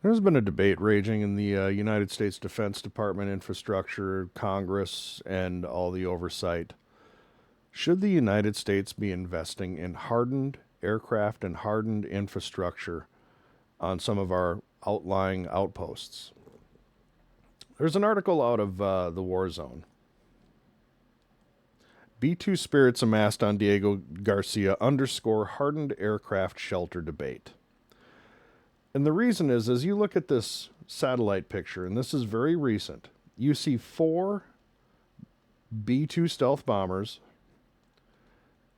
There's been a debate raging in the United States Defense Department, infrastructure, Congress, and all the oversight. Should the United States be investing in hardened aircraft and hardened infrastructure on some of our outlying outposts? There's an article out of the war zone. B 2 spirits amassed on Diego Garcia underscore hardened aircraft shelter debate. And the reason is, as you look at this satellite picture, and this is very recent, you see four B 2 stealth bombers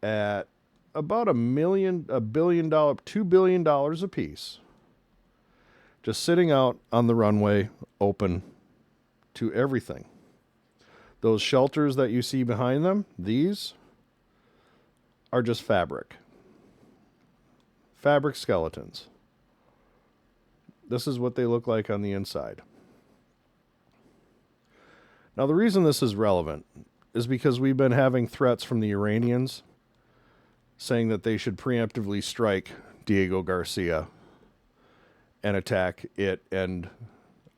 at about $1 billion, $2 billion a piece, just sitting out on the runway, open to everything. Those shelters that you see behind them, these are just fabric skeletons. This is what they look like on the inside. Now, the reason this is relevant is because we've been having threats from the Iranians saying that they should preemptively strike Diego Garcia and attack it and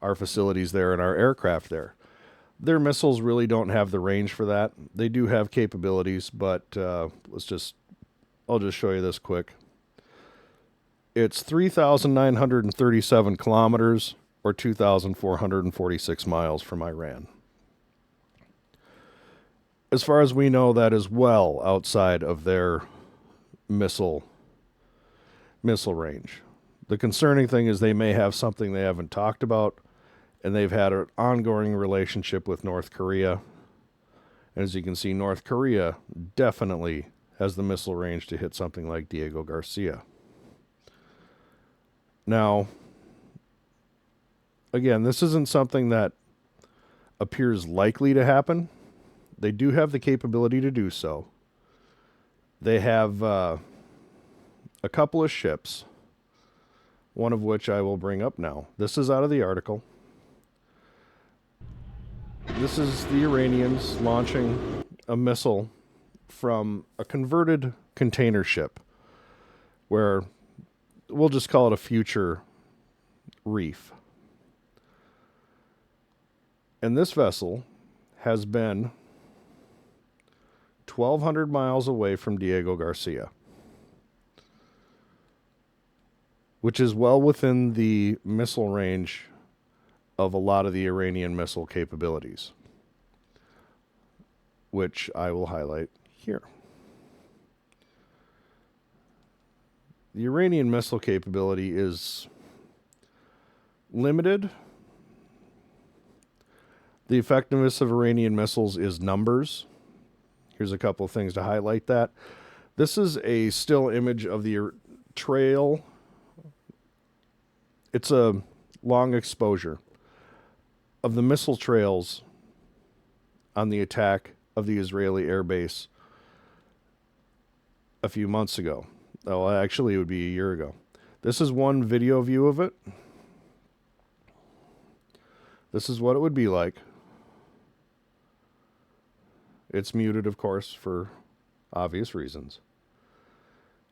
our facilities there and our aircraft there. Their missiles really don't have the range for that. They do have capabilities, but I'll just show you this quick. It's 3,937 kilometers or 2,446 miles from Iran. As far as we know, that is well outside of their missile range. The concerning thing is they may have something they haven't talked about, and they've had an ongoing relationship with North Korea. And as you can see, North Korea definitely has the missile range to hit something like Diego Garcia. Now, again, this isn't something that appears likely to happen. They do have the capability to do so. They have a couple of ships, one of which I will bring up now. This is out of the article. This is the Iranians launching a missile from a converted container ship, where we'll just call it a future reef. And this vessel has been 1,200 miles away from Diego Garcia, which is well within the missile range of a lot of the Iranian missile capabilities, which I will highlight here. The Iranian missile capability is limited. The effectiveness of Iranian missiles is numbers. Here's a couple of things to highlight that. This is a still image of the trail. It's a long exposure of the missile trails on the attack of the Israeli airbase a few months ago. Oh, actually, it would be a year ago. This is one video view of it. This is what it would be like. It's muted, of course, for obvious reasons.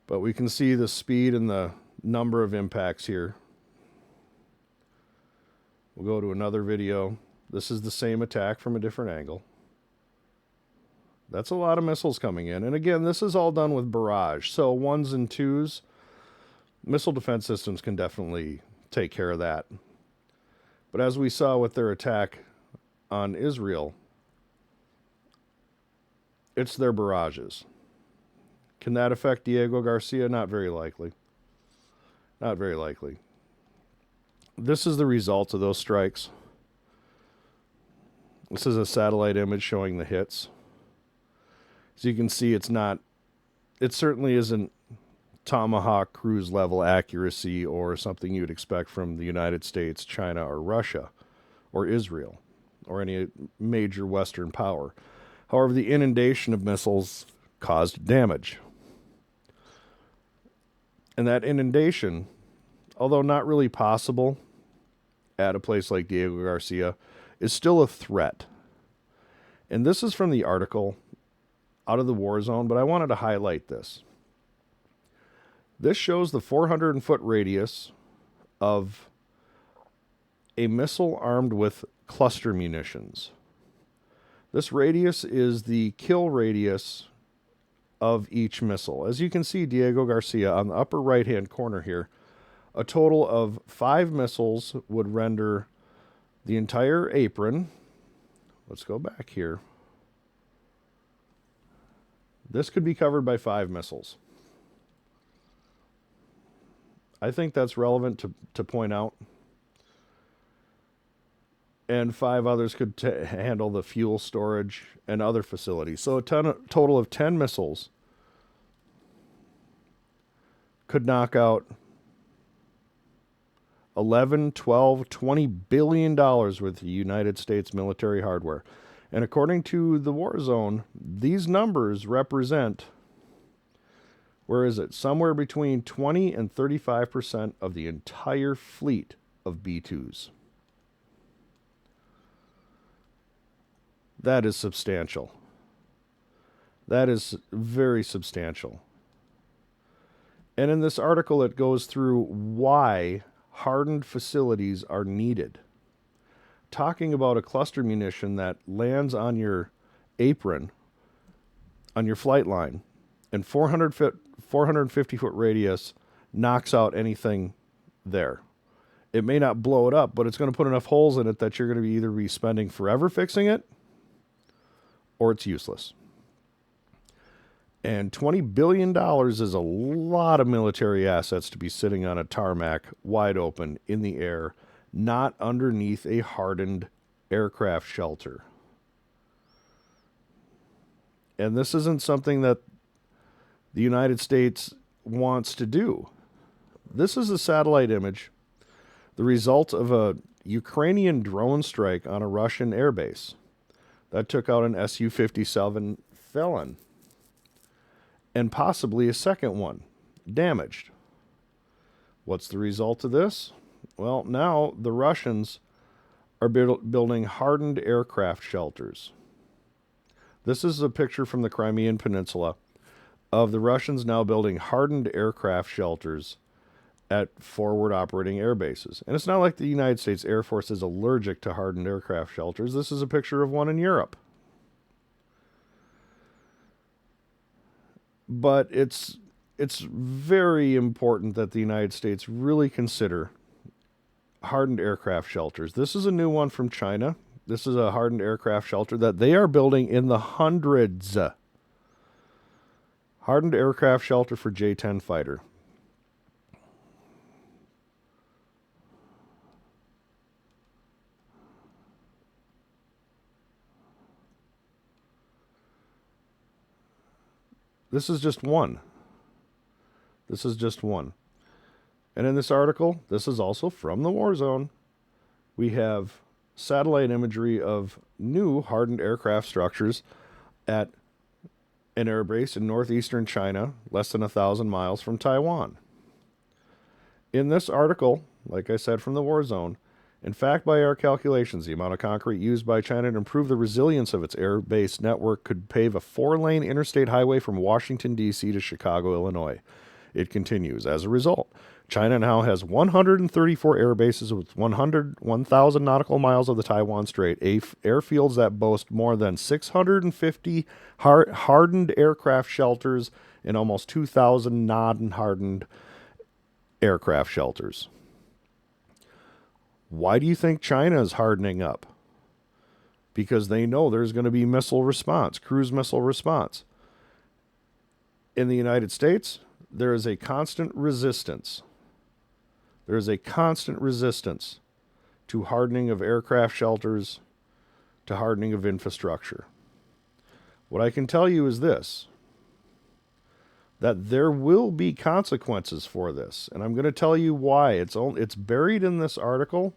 But we can see the speed and the number of impacts here. We'll go to another video. This is the same attack from a different angle. That's a lot of missiles coming in. And again, this is all done with barrage. So 1s and 2s, missile defense systems can definitely take care of that. But as we saw with their attack on Israel, it's their barrages. Can that affect Diego Garcia? Not very likely. Not very likely. This is the result of those strikes. This is a satellite image showing the hits. As you can see, it certainly isn't Tomahawk cruise level accuracy or something you'd expect from the United States, China, or Russia, or Israel, or any major Western power. However, the inundation of missiles caused damage. And that inundation, although not really possible at a place like Diego Garcia, is still a threat. And this is from the article out of the war zone, but I wanted to highlight this. This shows the 400-foot radius of a missile armed with cluster munitions. This radius is the kill radius of each missile. As you can see, Diego Garcia, on the upper right-hand corner here, a total of 5 missiles would render the entire apron. Let's go back here. This could be covered by 5 missiles. I think that's relevant to point out. And 5 others could handle the fuel storage and other facilities. So a total of 10 missiles could knock out 11, 12, $20 billion worth of United States military hardware. And according to the war zone, these numbers represent, where is it? Somewhere between 20 and 35% of the entire fleet of B-2s. That is substantial. That is very substantial. And in this article, it goes through why hardened facilities are needed. Talking about a cluster munition that lands on your apron, on your flight line, and 450-foot radius knocks out anything there. It may not blow it up, but it's going to put enough holes in it that you're going to either be spending forever fixing it, or it's useless. And $20 billion is a lot of military assets to be sitting on a tarmac, wide open, in the air, not underneath a hardened aircraft shelter. And this isn't something that the United States wants to do. This is a satellite image, the result of a Ukrainian drone strike on a Russian airbase that took out an Su-57 Felon, and possibly a second one, damaged. What's the result of this? Well, now the Russians are building hardened aircraft shelters. This is a picture from the Crimean Peninsula of the Russians now building hardened aircraft shelters at forward operating air bases. And it's not like the United States Air Force is allergic to hardened aircraft shelters. This is a picture of one in Europe. But it's very important that the United States really consider hardened aircraft shelters. This is a new one from China. This is a hardened aircraft shelter that they are building in the hundreds. Hardened aircraft shelter for J-10 fighter. This is just one. This is just one. And in this article, this is also from the war zone, we have satellite imagery of new hardened aircraft structures at an airbase in northeastern China, less than 1,000 miles from Taiwan. In this article, like I said, from the war zone, in fact, by our calculations, the amount of concrete used by China to improve the resilience of its airbase network could pave a 4-lane interstate highway from Washington, D.C. to Chicago, Illinois. It continues. As a result, China now has 134 air bases with 1,000 nautical miles of the Taiwan Strait, airfields that boast more than 650 hardened aircraft shelters and almost 2,000 non-hardened aircraft shelters. Why do you think China is hardening up? Because they know there's going to be missile response, cruise missile response. In the United States, there is a constant resistance. There is a constant resistance to hardening of aircraft shelters, to hardening of infrastructure. What I can tell you is this, that there will be consequences for this. And I'm going to tell you why. It's buried in this article.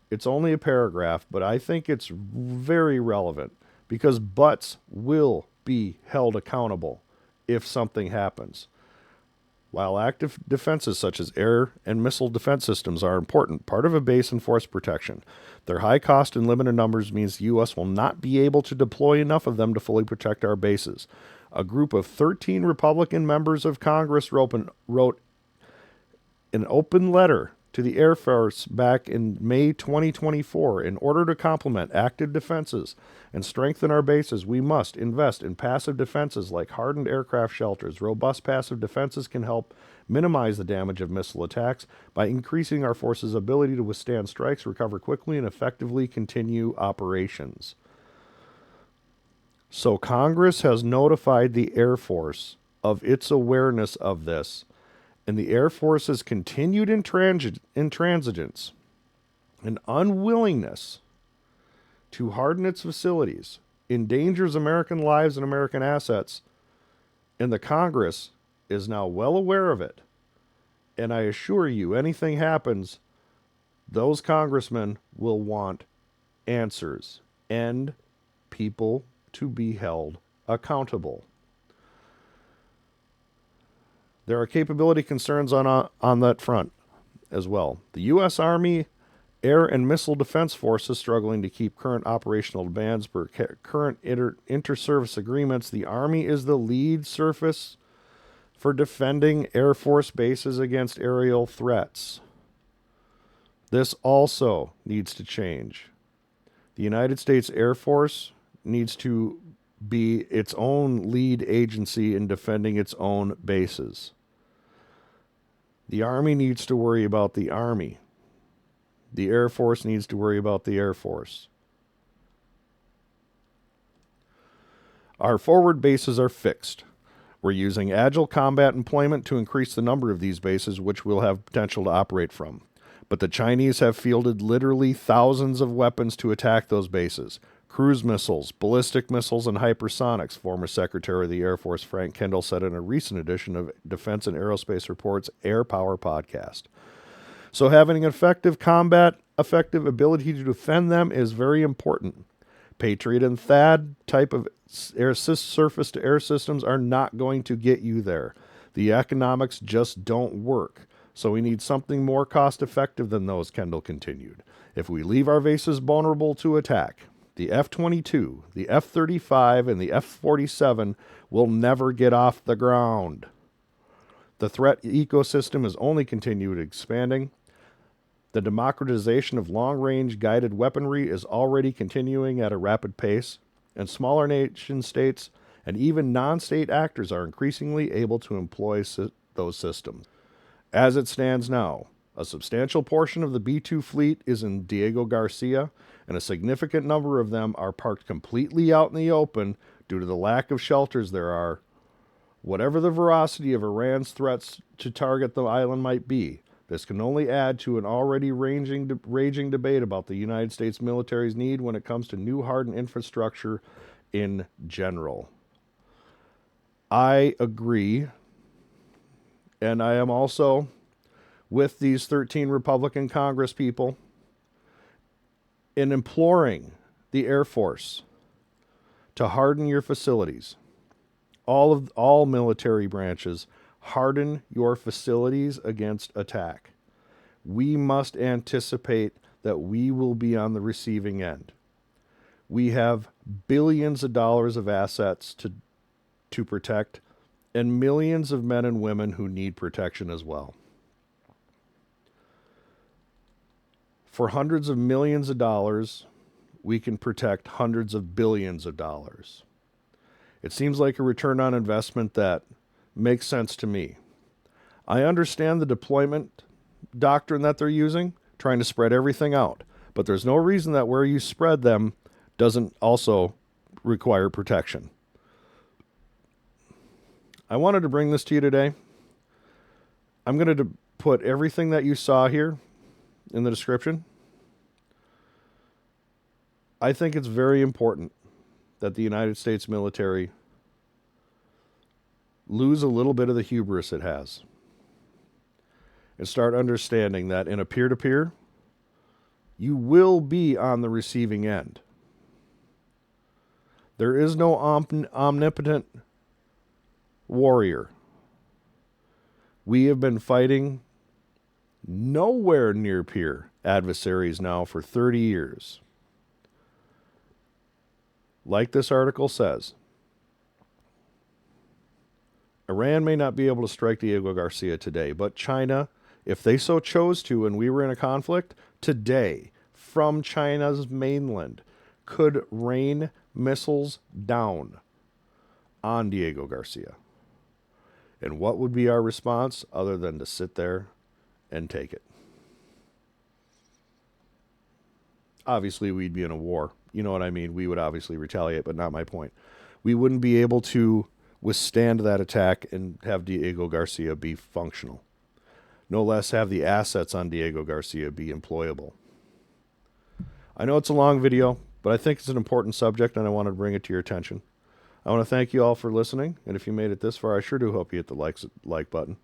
It's only a paragraph, but I think it's very relevant because butts will be held accountable if something happens. While active defenses such as air and missile defense systems are important, part of a base and force protection, their high cost and limited numbers means the U.S. will not be able to deploy enough of them to fully protect our bases. A group of 13 Republican members of Congress wrote an open letter to the Air Force back in May 2024. In order to complement active defenses and strengthen our bases, we must invest in passive defenses like hardened aircraft shelters. Robust passive defenses can help minimize the damage of missile attacks by increasing our force's ability to withstand strikes, recover quickly, and effectively continue operations. So Congress has notified the Air Force of its awareness of this, and the Air Force's continued intransigence and unwillingness to harden its facilities endangers American lives and American assets, and the Congress is now well aware of it. And I assure you, anything happens, those congressmen will want answers and people to be held accountable. There are capability concerns on that front as well. The U.S. Army Air and Missile Defense Forces struggling to keep current operational demands per current inter-service agreements. The Army is the lead surface for defending Air Force bases against aerial threats. This also needs to change. The United States Air Force needs to be its own lead agency in defending its own bases. The Army needs to worry about the Army. The Air Force needs to worry about the Air Force. Our forward bases are fixed. We're using agile combat employment to increase the number of these bases, which we'll have potential to operate from. But the Chinese have fielded literally thousands of weapons to attack those bases. Cruise missiles, ballistic missiles, and hypersonics, former Secretary of the Air Force Frank Kendall said in a recent edition of Defense and Aerospace Report's Air Power podcast. So having an effective ability to defend them is very important. Patriot and THAAD type of surface-to-air systems are not going to get you there. The economics just don't work. So we need something more cost-effective than those, Kendall continued. If we leave our bases vulnerable to attack, the F-22, the F-35, and the F-47 will never get off the ground. The threat ecosystem is only continued expanding. The democratization of long-range guided weaponry is already continuing at a rapid pace, and smaller nation states and even non-state actors are increasingly able to employ those systems. As it stands now, a substantial portion of the B-2 fleet is in Diego Garcia, and a significant number of them are parked completely out in the open due to the lack of shelters there are. Whatever the veracity of Iran's threats to target the island might be, this can only add to an already raging debate about the United States military's need when it comes to new hardened infrastructure in general. I agree, and I am also with these 13 Republican Congress people in imploring the Air Force to harden your facilities. All military branches, harden your facilities against attack. We must anticipate that we will be on the receiving end. We have billions of dollars of assets to protect, and millions of men and women who need protection as well. For hundreds of millions of dollars, we can protect hundreds of billions of dollars. It seems like a return on investment that makes sense to me. I understand the deployment doctrine that they're using, trying to spread everything out, but there's no reason that where you spread them doesn't also require protection. I wanted to bring this to you today. I'm going to put everything that you saw here in the description. I think it's very important that the United States military lose a little bit of the hubris it has and start understanding that in a peer-to-peer, you will be on the receiving end. There is no omnipotent warrior. We have been fighting nowhere near peer adversaries now for 30 years. Like this article says, Iran may not be able to strike Diego Garcia today, but China If they so chose to and we were in a conflict, today, from China's mainland, could rain missiles down on Diego Garcia. And what would be our response other than to sit there and take it? Obviously, we'd be in a war. You know what I mean? We would obviously retaliate, but not my point. We wouldn't be able to withstand that attack and have Diego Garcia be functional. No less have the assets on Diego Garcia be employable. I know it's a long video, but I think it's an important subject and I want to bring it to your attention. I want to thank you all for listening, and if you made it this far, I sure do hope you hit the like button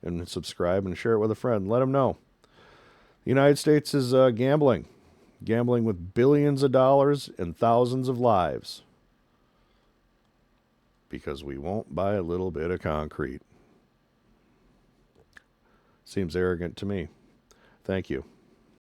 and subscribe and share it with a friend. Let them know. The United States is gambling with billions of dollars and thousands of lives because we won't buy a little bit of concrete. Seems arrogant to me. Thank you.